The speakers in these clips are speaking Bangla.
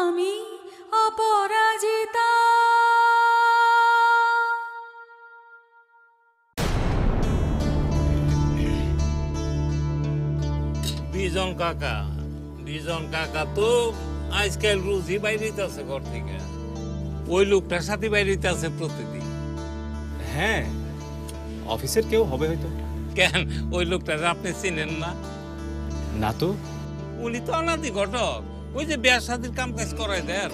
আমি অপরাজিতা। বিজন কাকা তো আজকাল রোজই বাইরেতে আছে ঘর থেকে। ওই লোকটার সাথে বাইরেতে আছে প্রতিদিন। হ্যাঁ, অফিসের কেউ হবে হয়তো। কেন ওই লোকটার আপনি চিনেন না? না তো। উনি তো অনাদি ঘটক, ওই যে বিয়ার শাদীর কাম কাজ করায় দেন।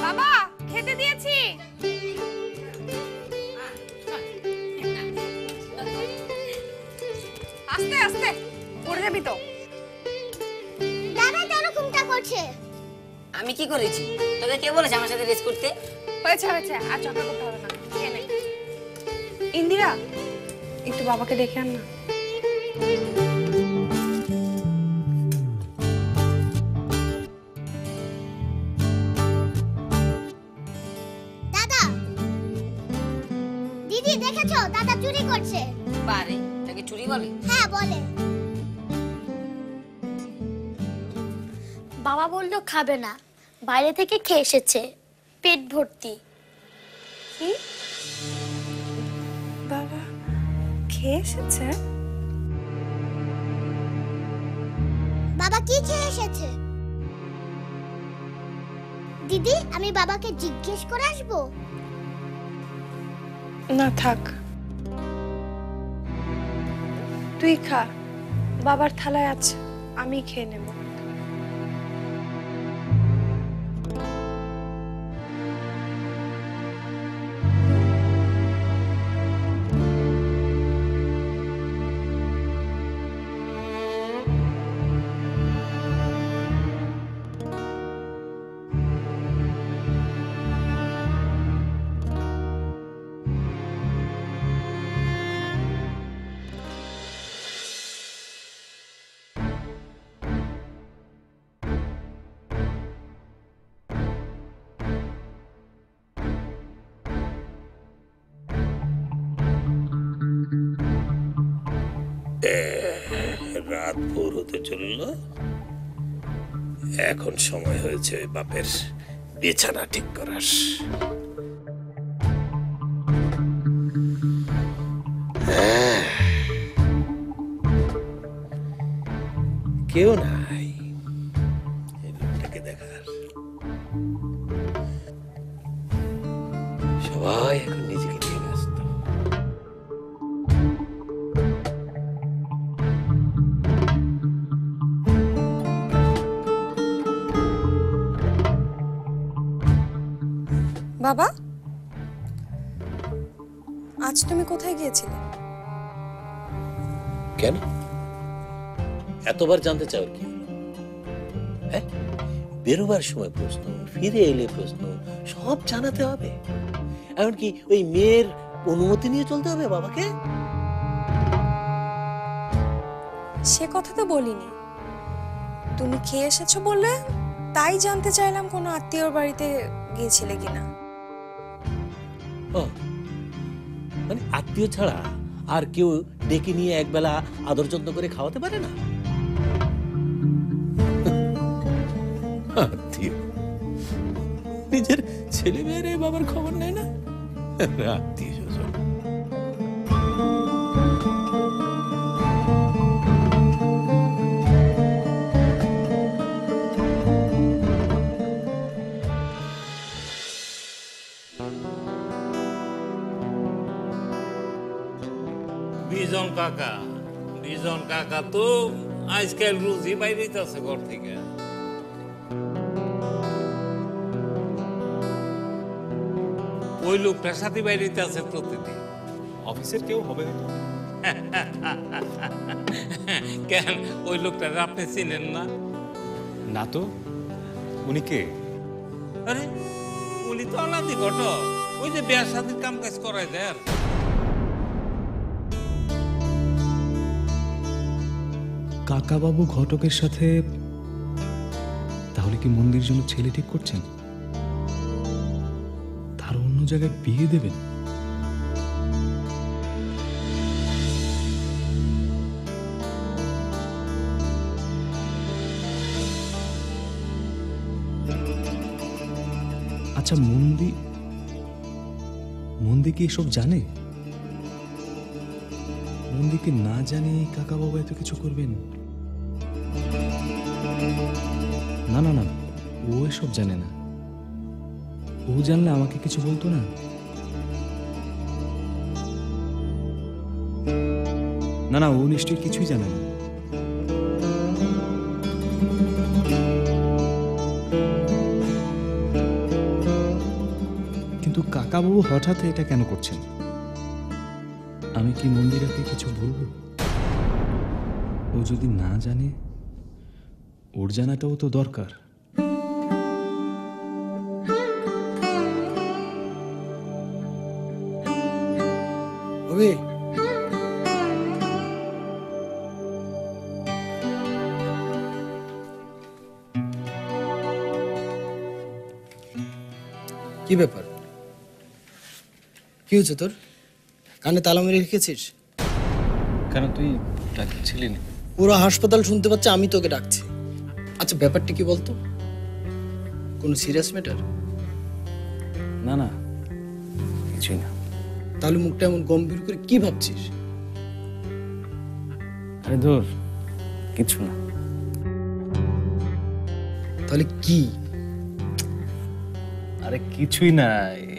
বাবা খেতে দিয়েছি। আস্তে আস্তে পড়ে যাবি তো। দাদা কেন ঘুমটা করছে? আমি কি করেছি? তোকে কে বলেছে আমার সাথে রেস করতে? হয়েছে হয়েছে, আর চক্কর করতে হবে না। খেয়ে নে। ইন্দিরা, একটু বাবাকে ডেকে আন না। দাদা, দিদি দেখেছো দাদা চুরি করছে? বারে, তাকে চুরি বলে? হ্যাঁ বলে। বাবা বললো খাবে না, বাইরে থেকে খেয়ে এসেছে, পেট ভর্তি। কি? বাবা খেয়ে এসেছে? বাবা কি খেয়ে এসেছে? দিদি আমি বাবাকে জিজ্ঞেস করে আসবো? না থাক, তুই খা, বাবার থালায় আছে, আমি খেয়ে নেব। রাত ভোর হতে চলল, এখন সময় হয়েছে ওই বাপের বিছানা ঠিক করার। কেউ নাই এই লোকটাকে দেখার। সবাই এখন নিজেকে নিয়ে ব্যস্ত। বাবা, আজ তুমি কোথায় গিয়েছিলে? কেন এতবার জানতে চাও? কি হ্যাঁ, বেরোবার সময় প্রশ্ন, ফিরে এলে প্রশ্ন, সব জানাতে হবে। এমনকি ওই মেয়ের অনুমতি নিয়ে চলতে হবে বাবাকে? সে কথা তো বলিনি, তুমি খেয়ে এসেছো বললে তাই জানতে চাইলাম কোনো আত্মীয়র বাড়িতে গিয়েছিলে কিনা। ও মানে আত্মীয় ছাড়া আর কেউ ডেকে নিয়ে একবেলা আদর যত্ন করে খাওয়াতে পারে না? আত্মীয় নিজের ছেলে মেয়ের বাবার খবর নেয় না? আত্মীয় স্বজন। বিজন কাকা তো আজকাল রোজই বাইরেতে আছে ঘর থেকে। ওই লোকটার সাথে বাইরেতে আছে প্রতিদিন। অফিসের কেউ হবে হয়তো। কেন ওই লোকটার আপনি চিনেন না? না তো। উনি কে? আরে উনি তো অনাদি ঘটক, ওই যে বিয়ার শাদীর কাম কাজ করায় দেন। কাকাবাবু ঘটকের সাথে তাহলে কি মন্দির জন্য ছেলে ঠিক করছেন? তার অন্য জায়গায় বিয়ে দেবেন? আচ্ছা, মন্দি কি এসব জানে? মন্দিকে না জানে কাকাবাবু এত কিছু করবেন? না না না, ও এসব জানে না। ও জানলে আমাকে কিছু বলতো না। না না, ও নিশ্চয়ই কিছুই জানে না। কিন্তু কাকাবাবু হঠাৎ এটা কেন করছেন? আমি কি মন্দিরাকে কিছু বলবো? ও যদি না জানে, ওর জানাটাও তো দরকার। কি ব্যাপার? কি হয়েছে তোর? কানে তালা মেরে রেখেছিস? কেন, তুই ডাকছিলি না? পুরো হাসপাতাল শুনতে পাচ্ছে আমি তোকে ডাকছি। আচ্ছা, ব্যাপারটা কি বলতো? কোনো সিরিয়াস ম্যাটার? না না, কিছুই না। তাহলে মুখটা এমন গম্ভীর করে কি ভাবছিস? আরে ধর, কিছু না। তাহলে কি? আরে কিছুই না,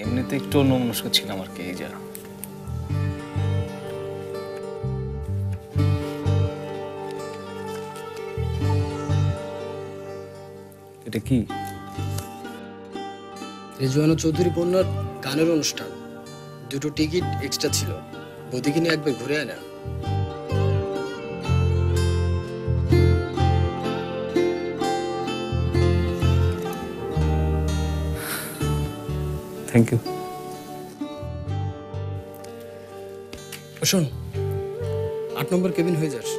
এমনিতে একটু অন্যমনস্ক ছিলাম আর কি, এই যা। এটা কি? রেজওয়ানা চৌধুরী কন্যার গানের অনুষ্ঠান, 2টো টিকিট এক্সট্রা ছিল। বৌদিকে নিয়ে একবার ঘুরে আয় না। Thank you. শোন, 8 নম্বর কেবিন হয়ে যাস।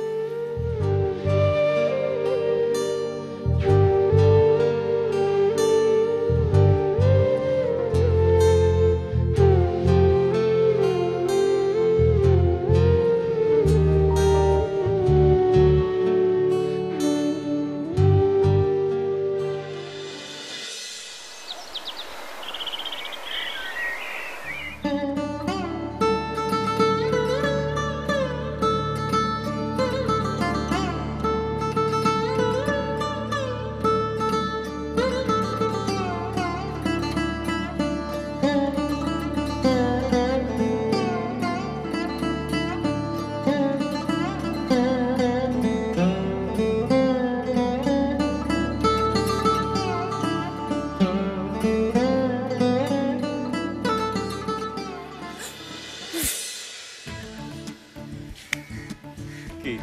কি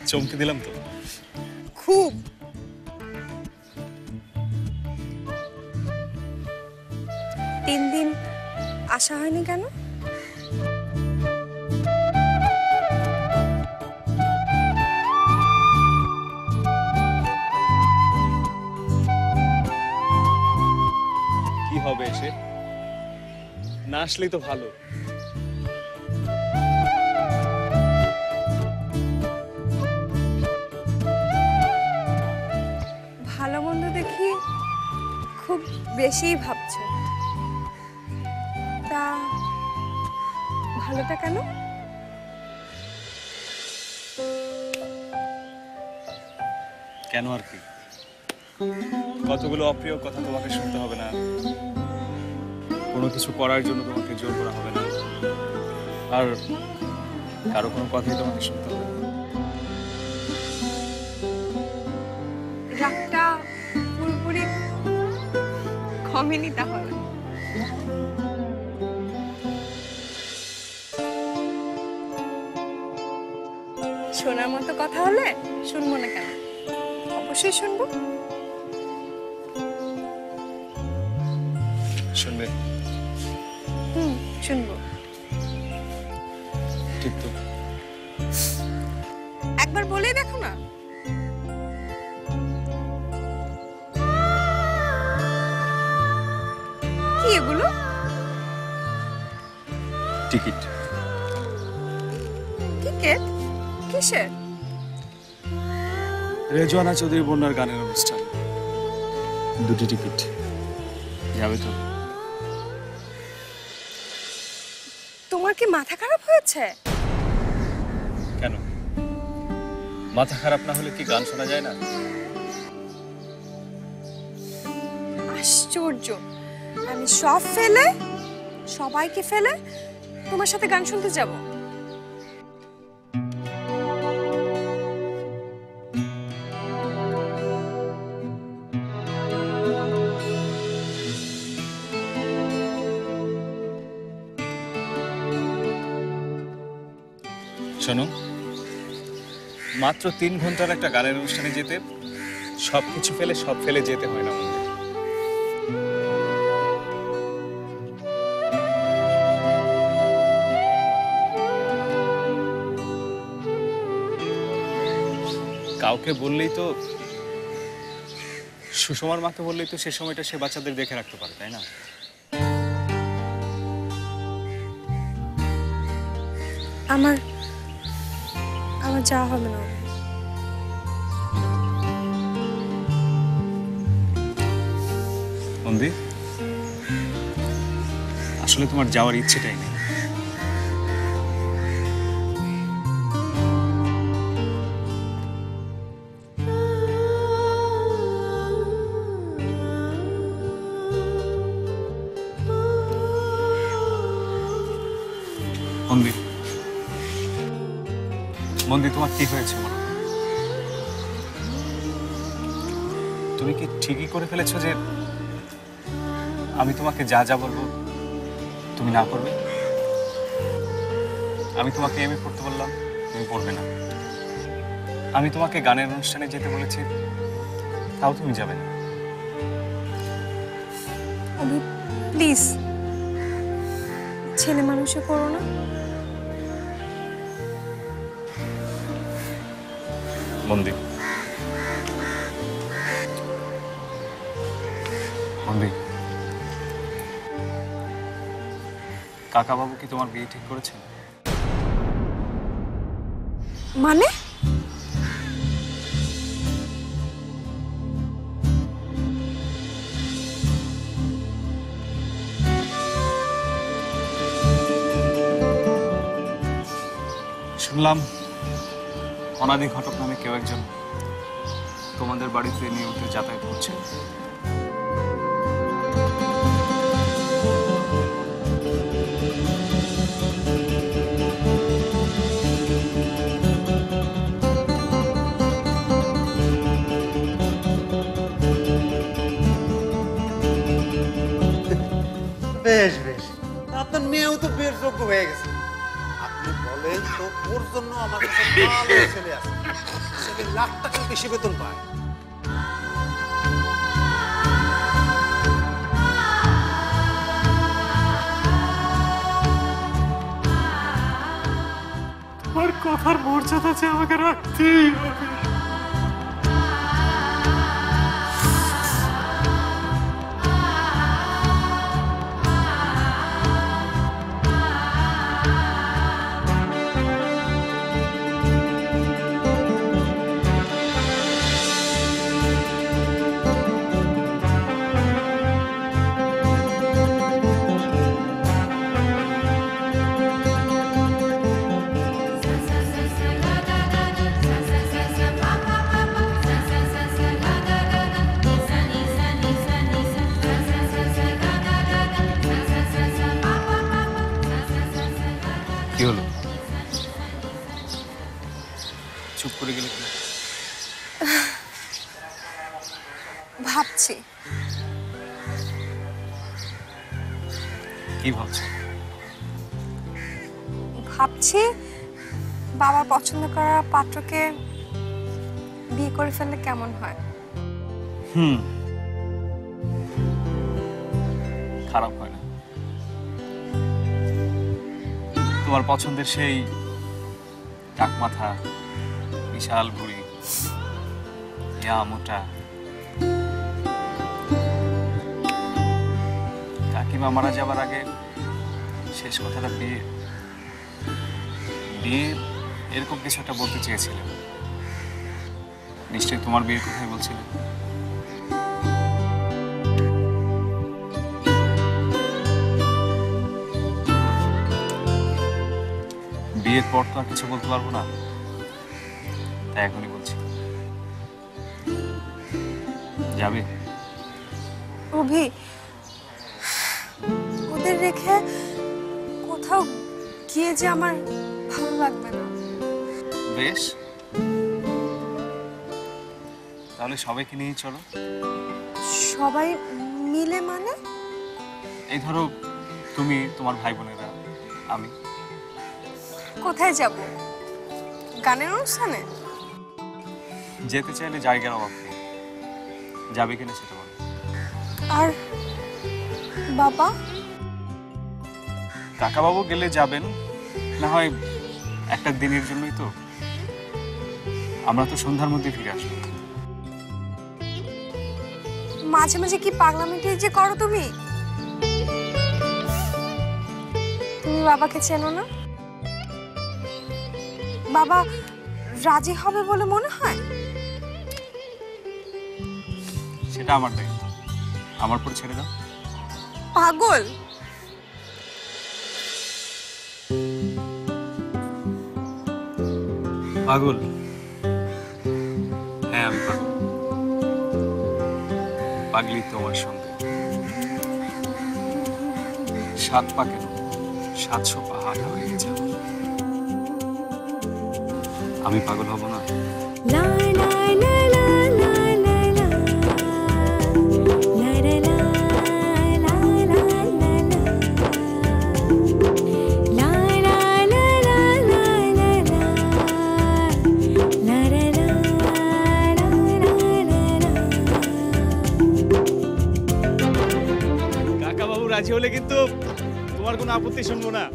চমকে দিলাম তো? খুব। তিন দিন আসা হয়নি কেন? কি হবে এসে? না আসলেই তো ভালো। ভালো মন্দ দেখি খুব বেশিই ভাবছো। তা ভালোটা কেন? কেন আর কি, কতগুলো অপ্রিয় কথা তোমাকে শুনতে হবে না, কোনো কিছু করার জন্য তোমাকে জোর করা হবে না, আর কারো কোনো কথাই তোমাকে শুনতে হবে না। রাগটা পুরোপুরি কমেনি তাহলে। শোনার মতো কথা হলে শুনবো না কেন? অবশ্যই শুনবো। শুনবে? শুনবো। ঠিক তো? এক একবার বলেই দেখো না। কি এগুলো? টিকিট। টিকেট? কিসের? রেজওয়ানা চৌধুরী বন্যার গানের অনুষ্ঠান, 2টি টিকিট। যাবে তো? তোমার কি মাথা খারাপ হয়েছে? কেন, মাথা খারাপ না হলে কি গান শোনা যায় না? আশ্চর্য, আমি সব ফেলে, সবাইকে ফেলে তোমার সাথে গান শুনতে যাব? শোনো, মাত্র 3 ঘন্টার একটা গানের অনুষ্ঠানে যেতে সবকিছু ফেলে সব ফেলে যেতে হয় না। কাউকে বললেই তো, সুষমার মাকে বললেই তো সে সময়টা সে বাচ্চাদের দেখে রাখতে পারে, তাই না? আমার যাওয়া হবে না। মন্দি, আসলে তোমার যাওয়ার ইচ্ছেটাই নেই। মন্দি, মন্দি, তোমার কি হয়েছে? তুমি কি ঠিকই করে ফেলেছো যে আমি তোমাকে যা যা বলবো তুমি না করবে? আমি তোমাকে এমএ পড়তে বললাম, তুমি পড়বে না। আমি তোমাকে গানের অনুষ্ঠানে যেতে বলেছি, তাও তুমি যাবে না। অভি, প্লিজ ছেলে মানুষে করো না। মন্দি, মন্দি, কাকা বাবু কি তোমার বিয়ে ঠিক করেছেন? মানে? শুনলাম অনাদি ঘটক নামে কেউ একজন তোমাদের বাড়িতে নিয়মিত যাতায়াত করছে। বেশ বেশ, আপনার মেয়েও তো বেশ যোগ্য হয়ে গেছে। আপনি বলেন তো, ওর জন্য আমার কাছে ভালো ছেলে আছে, সে লাখ টাকার বেশি বেতন পায়। আমার কথার মর্যাদা আছে, আমাকে রাখতেই হবে। কি হলো? চুপ করে গেলে কি? ভাবছি। কি ভাবছো? ভাবছি বাবার পছন্দ করা পাত্রকে বিয়ে করে ফেললে কেমন হয়। খারাপ হয় না। তোমার পছন্দের সেই টাক মাথা, বিশাল ভুঁড়ি, ইয়া মোটা। কাকিমা মারা যাবার আগে শেষ কথাটা বিয়ে বিয়ে এরকম কিছু একটা বলতে চেয়েছিলেন। নিশ্চয়ই তোমার বিয়ের কথাই বলছিলেন। বিয়ের পর তো আর কিছু বলতে পারবো না, তাই এখনই বলছি। যাবে? অভি, ওদের রেখে কোথাও গিয়ে যে আমার ভালো লাগবে না। বেশ, তাহলে সবাইকে নিয়ে চলো। সবাই মিলে মানে? এই ধরো তুমি, তোমার ভাই বোনেরা, আমি। কোথায় যাব? গানের অনুষ্ঠানে? যেতে চাইলে জায়গার অভাব নেই, যাবে কিনা সেটা বলো। আর বাবা? কাকাবাবু গেলে যাবেন, না হয় একটা দিনের জন্যই তো। আমরা তো সন্ধ্যার মধ্যে ফিরে আসবো। মাঝে মাঝে কি পাগলামিটি যে করো তুমি? তুমি বাবাকে চেনো না? বাবা রাজি হবে বলে মনে হয়? সেটা আমার দায়িত্ব, আমার পর ছেড়ে দাও। পাগল! পাগল? হ্যাঁ আমি পাগল। পাগলি তোমার সঙ্গে। 7 পা কেন, 700 পা হাঁটা হয়ে গেছে। আমি পাগল হব না? লা লা লা লা লা লা লা লা লা লা লা লা লা কাকাবাবু রাজি হলে কিন্তু তোমার কোনো আপত্তি শুনবো না।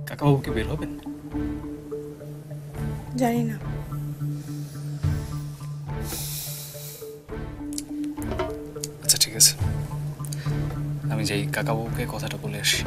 কাকাবাবু কি বের হবেন? জানি না। আচ্ছা ঠিক আছে, আমি যাই কাকাবাবুকে কথাটা বলে আসি।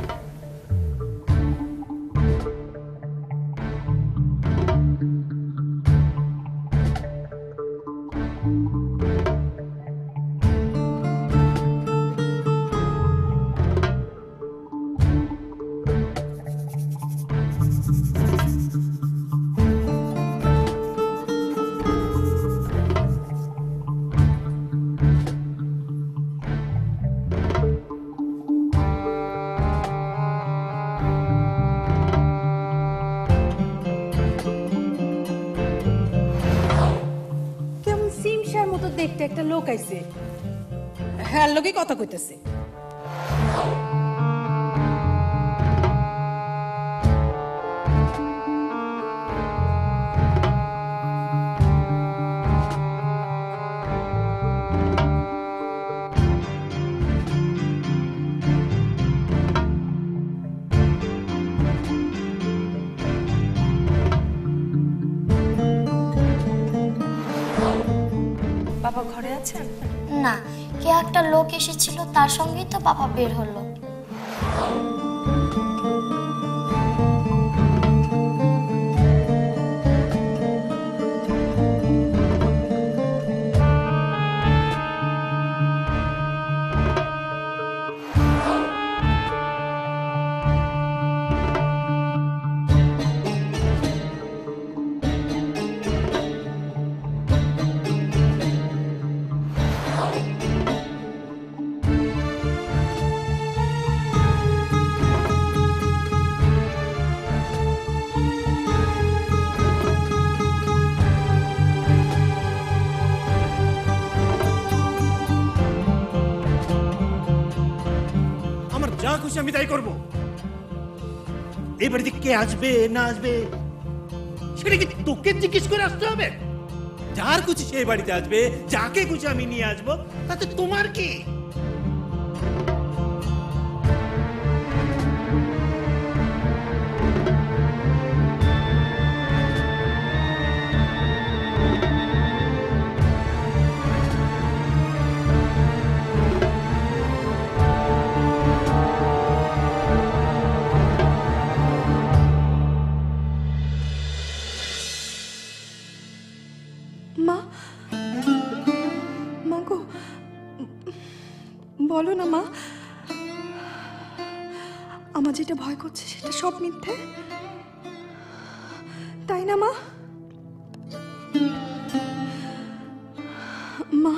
দেখতে একটা লোক আইছে, হ্যাঁ লোকই কথা কইতেছে। বাবা ঘরে আছেন? না, কে একটা লোক এসেছিল, তার সঙ্গেই তো বাবা বের হলো। খুশি আমি তাই করব। এই বাড়িতে কে আসবে না আসবে সেটা কি তোকে জিজ্ঞেস করে আসতে হবে? যার খুশি সেই বাড়িতে আসবে, যাকে খুশি আমি নিয়ে আসবো, তাতে তোমার কি? মা, মা গো, বলো না মা, আমার যেটা ভয় করছে সেটা সব মিথ্যে, তাই না মা? মা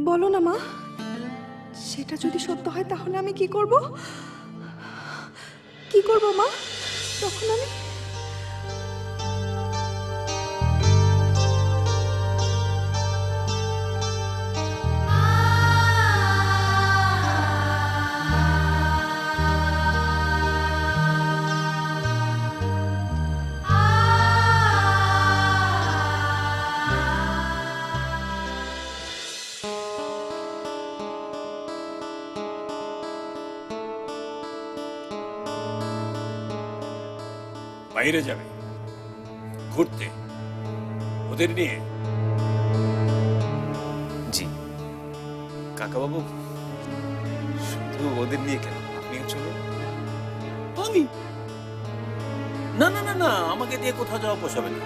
বলো না মা, সেটা যদি সত্য হয় তাহলে আমি কি করব? কি করব মা তখন আমি? বাইরে যাবে ঘুরতে ওদের নিয়ে? জি কাকা বাবু, শুধু ওদের নিয়ে কেন, আপনিও চলুন। আমি? না না না না, আমাকে দিয়ে কোথাও যাওয়া পোষাবে না।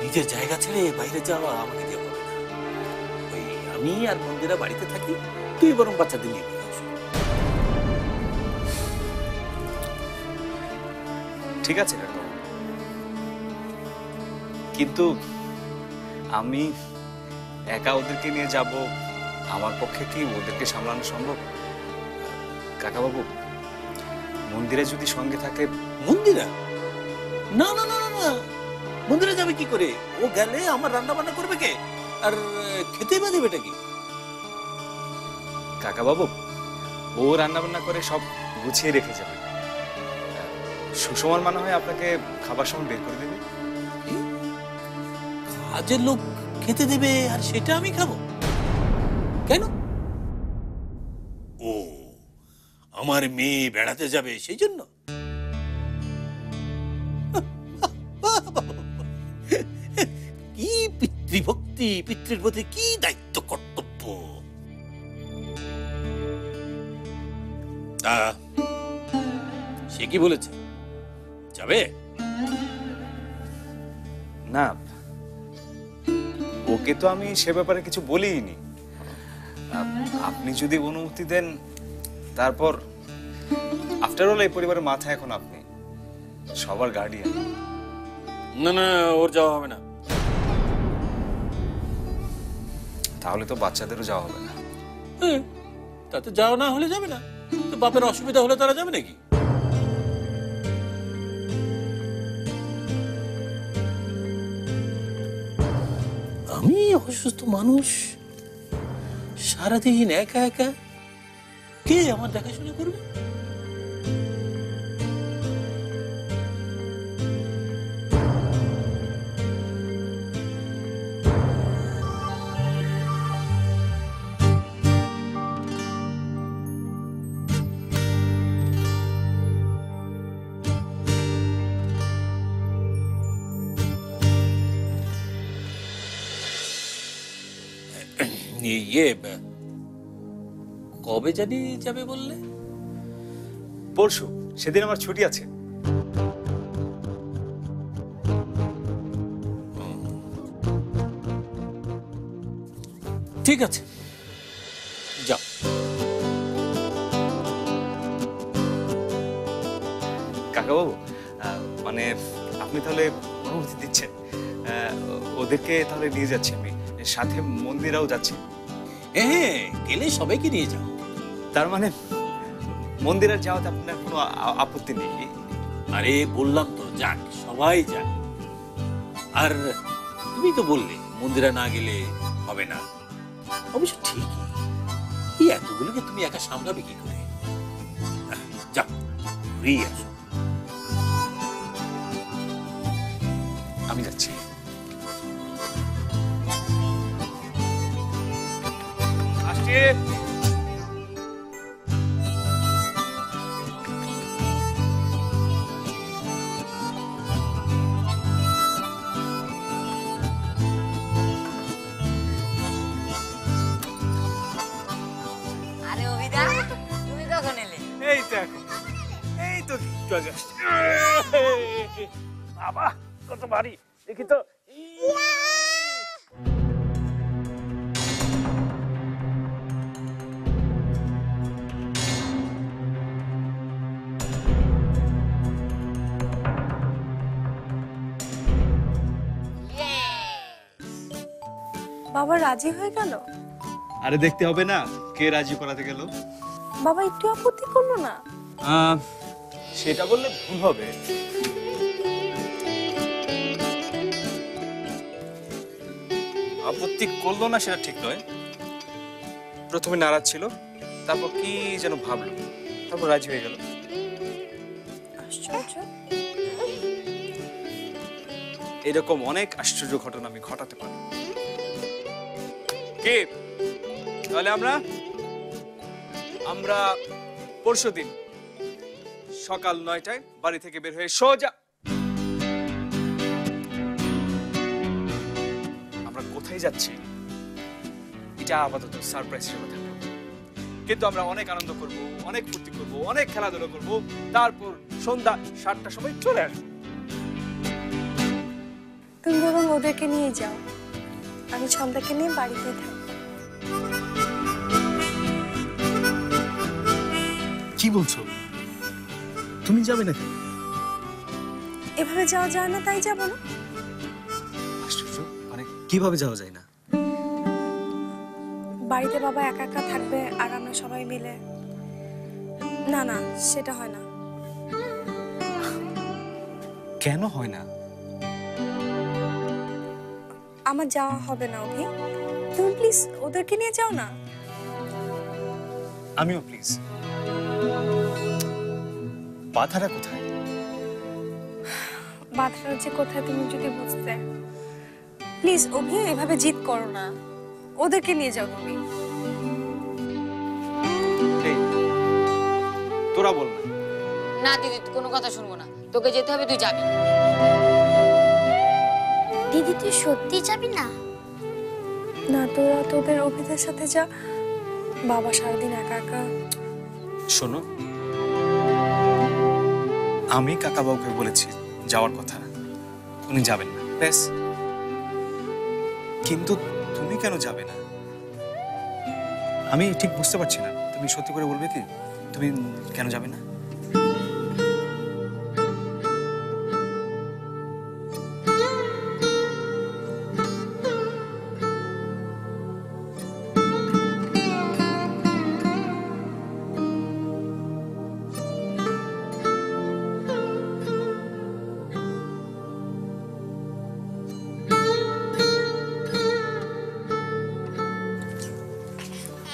নিজের জায়গা ছেড়ে বাইরে যাওয়া আমাকে দিয়ে হবে না। ওই আমি আর মন্দিরা বাড়িতে থাকি, তুই বরং বাচ্চাদের নিয়ে ঘুরে আসো। ঠিক আছে কাকা, কিন্তু আমি একা ওদেরকে নিয়ে যাব, আমার পক্ষে কি ওদেরকে সামলানো সম্ভব? কাকা বাবু, মন্দিরে যদি সঙ্গে থাকে। মন্দিরা? না না না না না, মন্দিরে যাবে কি করে? ও গেলে আমার রান্না বান্না করবে কে, আর খেতে বা দেবেটা কি? কাকা বাবু, ও রান্না বান্না করে সব গুছিয়ে রেখে যাবে। সুষমার মনে হয় আপনাকে খাবার সময় বের করে দেবে। কাজের লোক খেতে দেবে আর সেটা আমি খাবো কেন? ও, আমার মেয়ে বেড়াতে যাবে সেই জন্য? কি পিতৃভক্তি, পিতৃর প্রতি কি দায়িত্ব কর্তব্য। তা সে কি বলেছে, যাবে? না, ওকে তো আমি সে ব্যাপারে কিছু বলিনি। আপনি যদি অনুমতি দেন, তারপর আফটার অল এই পরিবারের মাথা এখন আপনি, সবার গার্ডিয়ান। না না, ওর যাওয়া হবে না। তাহলে তো বাচ্চাদেরও যাওয়া হবে না। তাতে যাওয়া না হলে যাবে না, তো বাপের অসুবিধা হলে তারা যাবে নাকি? আমি অসুস্থ মানুষ, সারাদিন একা একা, কে আমার দেখাশোনা করবে? ইয়ে, কবে জানি যাবে বললে? পরশু, সেদিন আমার ছুটি আছে। ঠিক আছে, যাও। কাকাবাবু, মানে আপনি তাহলে অনুমতি দিচ্ছেন? ওদেরকে তাহলে নিয়ে যাচ্ছি আমি, সাথে মন্দিরাও যাচ্ছে। হ্যাঁ, গেলে সবাইকে নিয়ে যাও। তার মানে মন্দিরের যাওয়াতে আপনার কোনো আপত্তি নেই? আরে বললাম তো, যাক, সবাই যাক। আর তুমি তো বললে মন্দিরে না গেলে হবে না। অবশ্য ঠিকই, এই এতগুলোকে তুমি একা সামলাবে কি করে? যাও ঘুরেই আসো। আমি যাচ্ছি। আসছি। আরে অভিদা, তুমি কখন এলে? এই তো এখন, এই তো একটু আগে আসছি। বাবা কত ভারী, দেখি তো। বাবা রাজি হয়ে গেল? আরে দেখতে হবে না কে রাজি করাতে গেল। বাবা একটু আপত্তি করলো না? সেটা বললে ভুল হবে। আপত্তি করলো না সেটা ঠিক নয়। প্রথমে নারাজ ছিল, তারপর কি যেন ভাবলো, তারপর রাজি হয়ে গেল। আশ্চর্য। এরকম অনেক আশ্চর্য ঘটনা আমি ঘটাতে পারি। কে তাহলে আমরা পরশুদিন সকাল 9টায় বাড়ি থেকে বের হয়ে সোজা আমরা কোথায় যাচ্ছি এটা আপাতত সারপ্রাইজ হিসেবে থাকলো, কিন্তু আমরা অনেক আনন্দ করব, অনেক ফুর্তি করব, অনেক খেলাধুলা করব, তারপর সন্ধ্যা 7টার সময় চলে আসবো। তুমি বরং ওদেরকে নিয়ে যাও, আমি ছন্দাকে নিয়ে বাড়িতে থাকবো। কি বলছো? তুমি যাবে নাকি? এভাবে যাওয়া যায় না তাই যাবো না। আশ্চর্য, মানে কিভাবে যাওয়া যায় না? বাড়িতে বাবা একা একা থাকবে আর আমরা সবাই মিলে, না না সেটা হয় না। কেন হয় না? আমার যাওয়া হবে না অভি, তুমি প্লিজ ওদেরকে নিয়ে যাও না। আমিও প্লিজ। বাধাটা কোথায়? বাধাটা যে কোথায় তুমি যদি বুঝতে। প্লিজ অভি এভাবে জিদ করো না, ওদেরকে নিয়ে যাও তুমি। এই, তোরা বল না। না দিদি, কোনো কথা শুনবো না, তোকে যেতে হবে, তুই যাবি। দিদি তুই সত্যি যাবি না? না তোরা তোদের অভিদের সাথে যা, বাবা সারাদিন একা একা। শোনো, আমি কাকাবাবুকে বলেছি যাওয়ার কথা, উনি যাবেন না, ব্যাস। কিন্তু তুমি কেন যাবে না? আমি ঠিক বুঝতে পারছি না, তুমি সত্যি করে বলবে কি তুমি কেন যাবে না?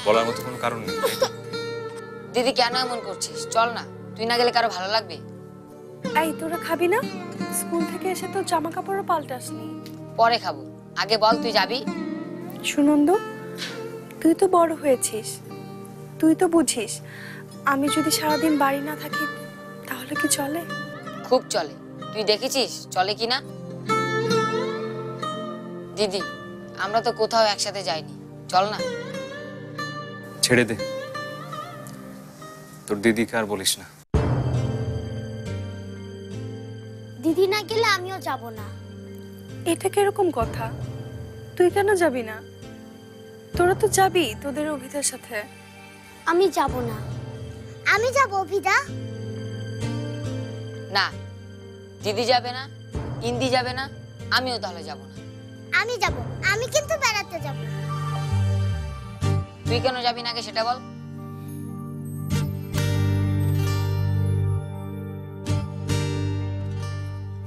বলার মতো কোনো কারণ নেই। দিদি কেন এমন করছিস? চল না, তুই না গেলে কারো ভালো লাগবে? এই তোরা খাবি না? স্কুল থেকে এসে তো জামা কাপড়ও পাল্টাসনি। পরে খাবো, আগে বল তুই যাবি? সুনন্দ, তুই তো বড় হয়েছিস, তুই তো বুঝিস আমি যদি সারাদিন বাড়ি না থাকি তাহলে কি চলে? খুব চলে, তুই দেখেছিস চলে কিনা। দিদি আমরা তো কোথাও একসাথে যাইনি, চল না। ছেড়ে দে, তোর দিদিকে আর বলিস না। দিদি না গেলে আমিও যাব না। এটা কিরকম কথা? তুই কেন যাবি না? তোরা তো যাবি তোদের অভিদের সাথে। আমি যাব না। আমি যাব অভিদা। না, দিদি যাবে না, ইন্দি যাবে না, আমিও তাহলে যাব না। আমি যাব, আমি কিন্তু বেড়াতে যাব। তুই কেন যাবি না আগে সেটা বল।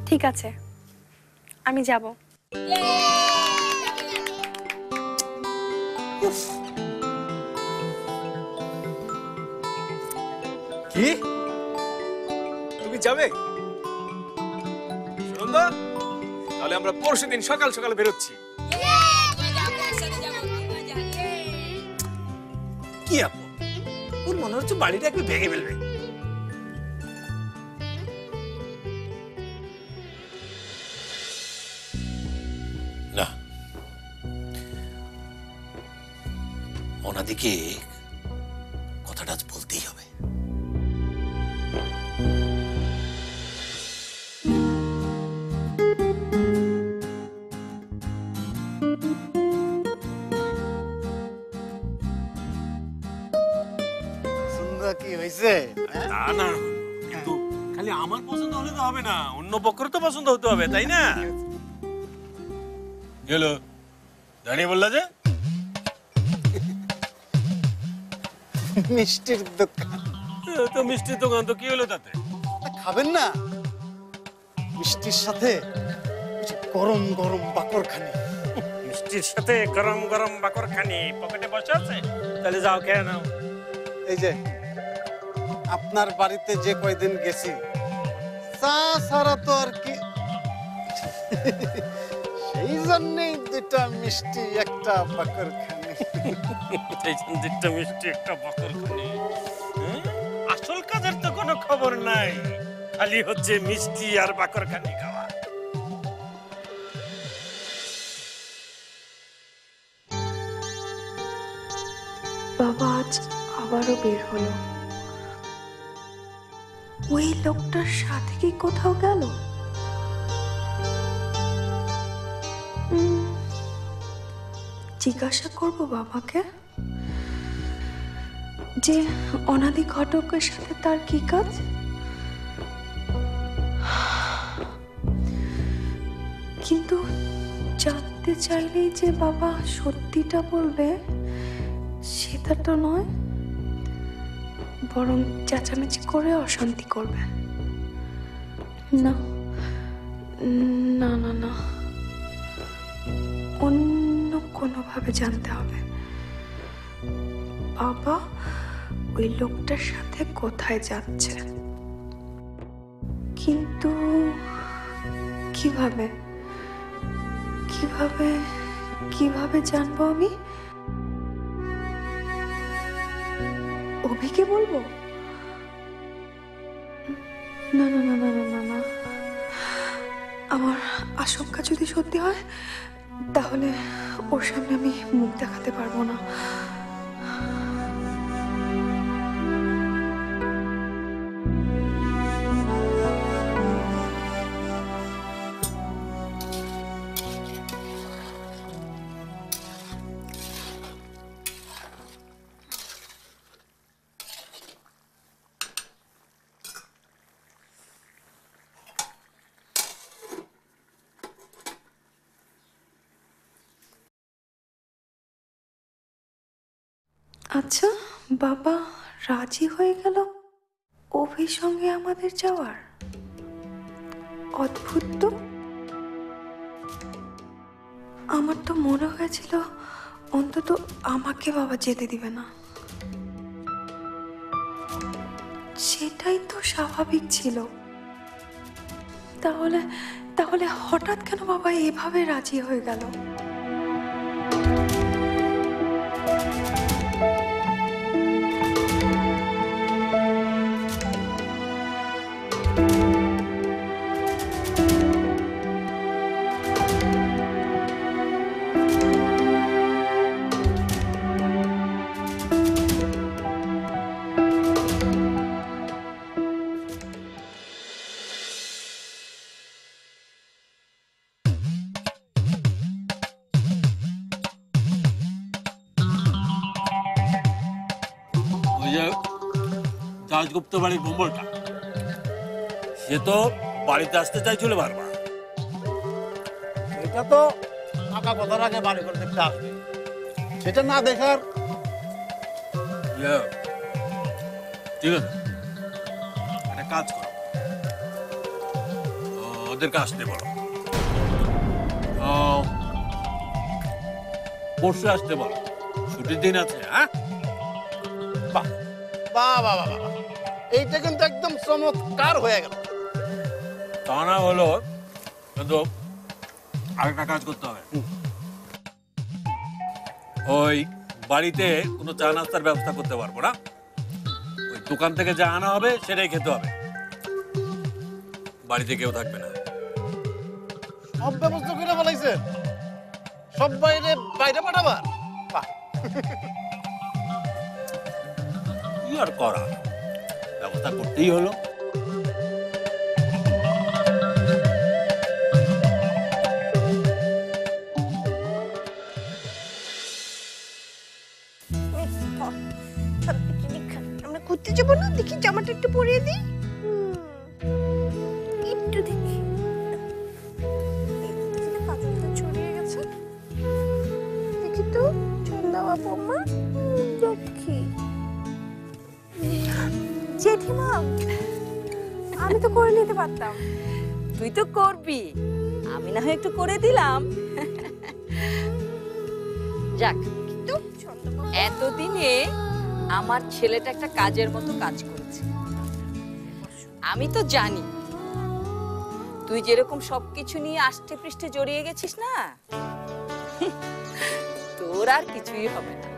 ঠিক আছে, আমি যাব। কি যাবে? সুনন্দা, তাহলে আমরা পরশুদিন সকাল সকাল বেরোচ্ছি। কি আপু, ওর মনে হচ্ছে বাড়িটা একটু ভেঙে ফেলবে। না, ওনাদিকে কথাটা আজ বলতেই হবে। সুন্দর কি হয়েছে? না না, কিন্তু খালি আমার পছন্দ হলে তো হবে না, অন্য পক্ষের তো পছন্দ হতে হবে, তাই না? গেল দাঁড়িয়ে বললা যে মিষ্টির দোকান। তো মিষ্টির দোকান, তো কি হলো তাতে? খাবেন না? মিষ্টির সাথে গরম গরম বাকরখানি। মিষ্টির সাথে গরম গরম বাকরখানি পকেটে বসে আছে, তাহলে যাও খেয়ে নাও। এই যে আপনার বাড়িতে যে কয়দিন গেছি, চা ছাড়া তো আর কি, সেই জন্যই দুটা মিষ্টি একটা বাকরখানি। দুটা মিষ্টি একটা বাকরখানি, আসল কাজের তো কোনো খবর নাই, খালি হচ্ছে মিষ্টি আর বাকরখানি খাওয়া। বাবা আজ আবারও বের হলো। ওই লোকটার সাথে কি কোথাও গেল? জিজ্ঞাসা করব বাবাকে যে অনাদি ঘটকের সাথে তার কি কাজ। কিন্তু জানতে চাইলেই যে বাবা সত্যিটা বলবে সেটা তো নয়, বরং চেঁচামেচি করে অশান্তি করবে। না না না না, অন্য কোনোভাবে জানতে হবে বাবা ওই লোকটার সাথে কোথায় যাচ্ছে। কিন্তু কিভাবে কিভাবে কিভাবে জানবো আমি? অভিকে বলবো? না না না না না না না, আমার আশঙ্কা যদি সত্যি হয় তাহলে ওর সামনে আমি মুখ দেখাতে পারবো না। আচ্ছা, বাবা রাজি হয়ে গেল অভির সঙ্গে আমাদের যাওয়ার? অদ্ভুত তো। আমার তো মনে হয়েছিল অন্তত আমাকে বাবা যেতে দিবে না। সেটাই তো স্বাভাবিক ছিল। তাহলে তাহলে হঠাৎ কেন বাবা এভাবে রাজি হয়ে গেল? দাশগুপ্ত বাড়ির মঙ্গলটা, সে তো বাড়িতে আসতে চাইছিল বারবার। এটা তো ফাঁকা কথার আগে বাড়ি করে দেখতে আসবে, সেটা না দেখার। ঠিক আছে, একটা কাজ করো, ওদেরকে আসতে বলো, পরশু আসতে বলো, ছুটির দিন আছে। হ্যাঁ, বাহ বাহ বাহ বাহ, এইটা কিন্তু একদম চমৎকার হয়ে গেল। তা না হলো কিন্তু আরেকটা কাজ করতে হবে। ওই বাড়িতে কোনো চা নাস্তার ব্যবস্থা করতে পারবো না, ওই দোকান থেকে যা আনা হবে সেটাই খেতে হবে, বাড়িতে কেউ থাকবে না। সব ব্যবস্থা করে বলাইছে, সব বাইরে বাইরে পাঠাবার। বাহ, কি আর করা, ব্যবস্থা করতেই হলো। আমরা ঘুরতে যাবো না, দেখি জামাটা একটু পরিয়ে দিই, একটু দেখি। কাজলটা ছড়িয়ে গেছে, দেখি তো চন্দাবা বৌমা, দেখি। জেঠিমা, আমি তো করে নিতে পারতাম। তুই তো করবি, আমি না হয় একটু করে দিলাম। যাক, কিন্তু চন্দাবা এতদিনে আমার ছেলেটা একটা কাজের মতো কাজ করেছে। আমি তো জানি তুই যেরকম সবকিছু নিয়ে আষ্টে পৃষ্ঠে জড়িয়ে গেছিস না, তোর আর কিছুই হবে না।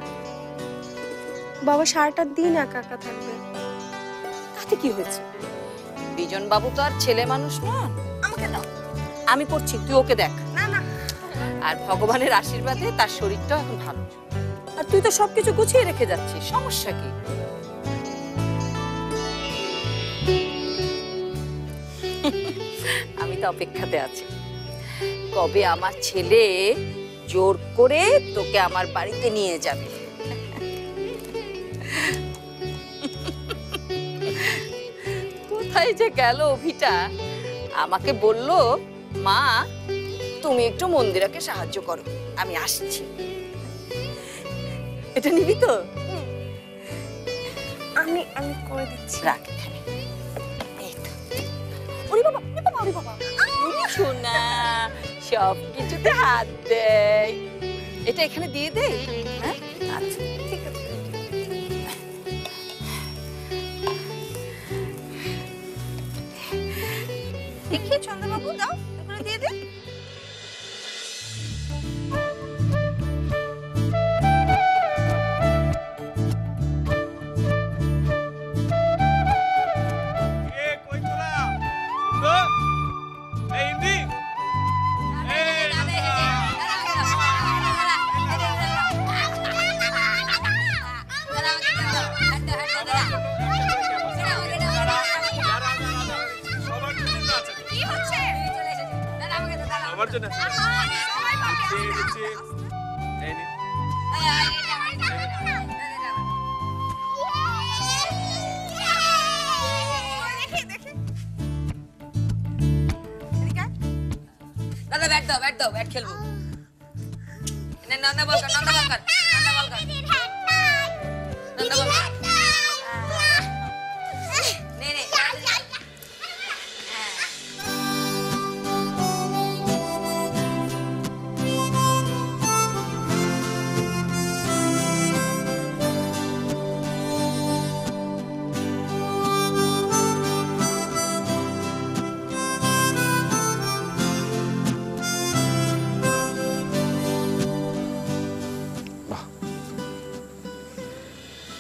বাবা সারাটা দিন একা একা থাকবে। তাতে কি হয়েছে? বিজন বাবু তো আর ছেলে মানুষ না। আমাকে দাও। আমি করছি, তুই ওকে দেখ। না না, আর ভগবানের আশীর্বাদে তার শরীরটাও এখন ভালো। আর তুই তো সবকিছু গুছিয়ে রেখে যাচ্ছিস, সমস্যা কি? আমি তো অপেক্ষাতে আছি, কবে আমার ছেলে জোর করে তোকে আমার বাড়িতে নিয়ে যাবে। কোথায় যে গেল অভিটা? আমাকে বলল, মা তুমি একটু মন্দিরাকে সাহায্য করো, আমি আসছি। এটা নিবি তো? আমি আমি করে দিচ্ছি। রাখ এখানে। এই তো। ওরে বাবা, ওরে বাবা, ওরে বাবা। ওরে সোনা, সব কিছুতে হাত দেয়। এটা এখানে দিয়ে দে। হ্যাঁ, আচ্ছা ঠিক আছে। দেখি চন্দ্রবাবু, দাও এগুলো দিয়ে দে। আমার জন্য দাদা ব্যাট দাও, ব্যাট দাও, ব্যাট খেলবো। নন্দা বল কর, নন্দা বল কর, নন্দা বল কর, নন্দা বল কর। নে নে,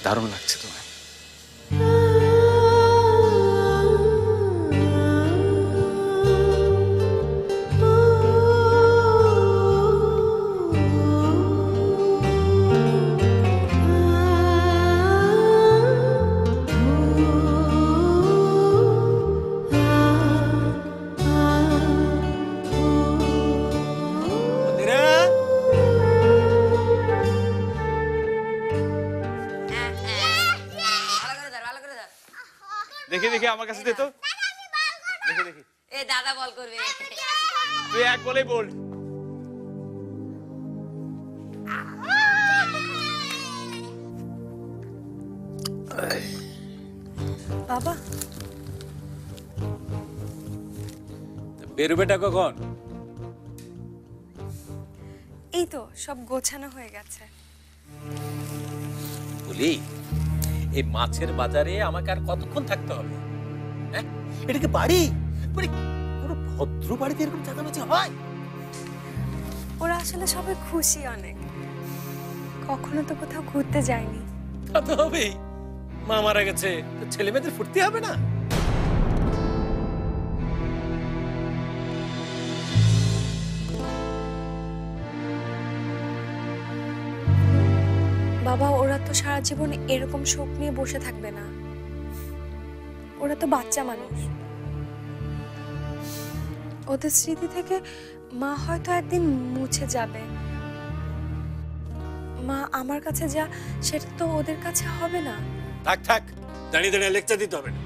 দারুণ লাগছে তোমায়। দেখি দেখি আমার কাছে দে তো, দেখি দেখি। এ দাদা বল করবে। তুই এক বলেই বল। বাবা, বেরোবেটা কখন? এই তো সব গোছানো হয়ে গেছে। বলি, এই মাছের বাজারে আমাকে আর কতক্ষণ থাকতে হবে? হ্যাঁ, এটা কি বাড়ি? মানে ভদ্র বাড়িতে এরকম চেঁচামেচি হয়? ওরা আসলে সবাই খুশি অনেক, কখনো তো কোথাও ঘুরতে যায়নি। তা তো হবেই, মা মারা গেছে, তো ছেলে মেয়েদের ফুর্তি হবে না? বাবা, ওরা তো সারা জীবন এরকম শোক নিয়ে বসে থাকবে না, ওরা তো বাচ্চা মানুষ। ওদের স্মৃতি থেকে মা হয়তো একদিন মুছে যাবে। মা আমার কাছে যা, সেটা তো ওদের কাছে হবে না। থাক থাক, দাঁড়িয়ে দাঁড়িয়ে লেকচার দিতে হবে না।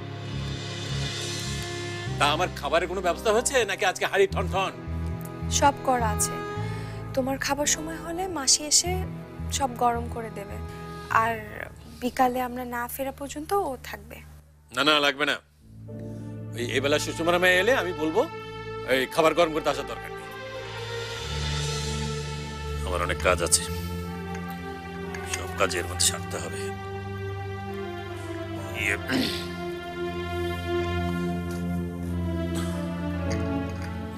তা আমার খাবারের কোনো ব্যবস্থা হয়েছে নাকি আজকে হাড়ি ঠন ঠন? সব করা আছে, তোমার খাবার সময় হলে মাসি এসে সব গরম করে দেবে, আর বিকালে আমরা না ফেরা পর্যন্ত ও থাকবে। না না, লাগবে না। এই বেলা সুষমার মেয়ে এলে আমি বলবো এই খাবার গরম করতে আসার দরকার নেই। আমার অনেক কাজ আছে, সব কাজের মধ্যে সারতে হবে।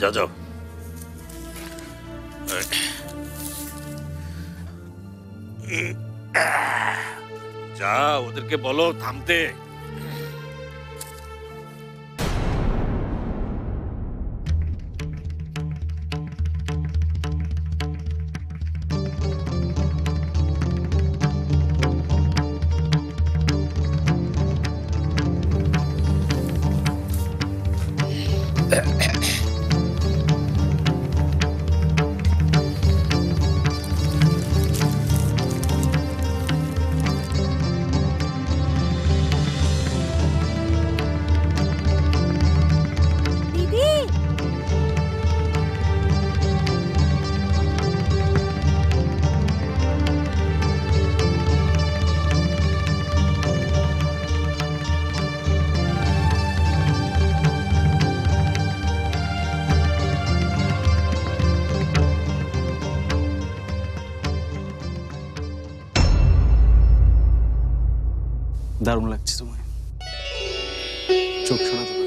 যাও যাও, যা ওদেরকে বলো থামতে। দারুণ লাগছে তোমায়, চোখ শোনা তোমার।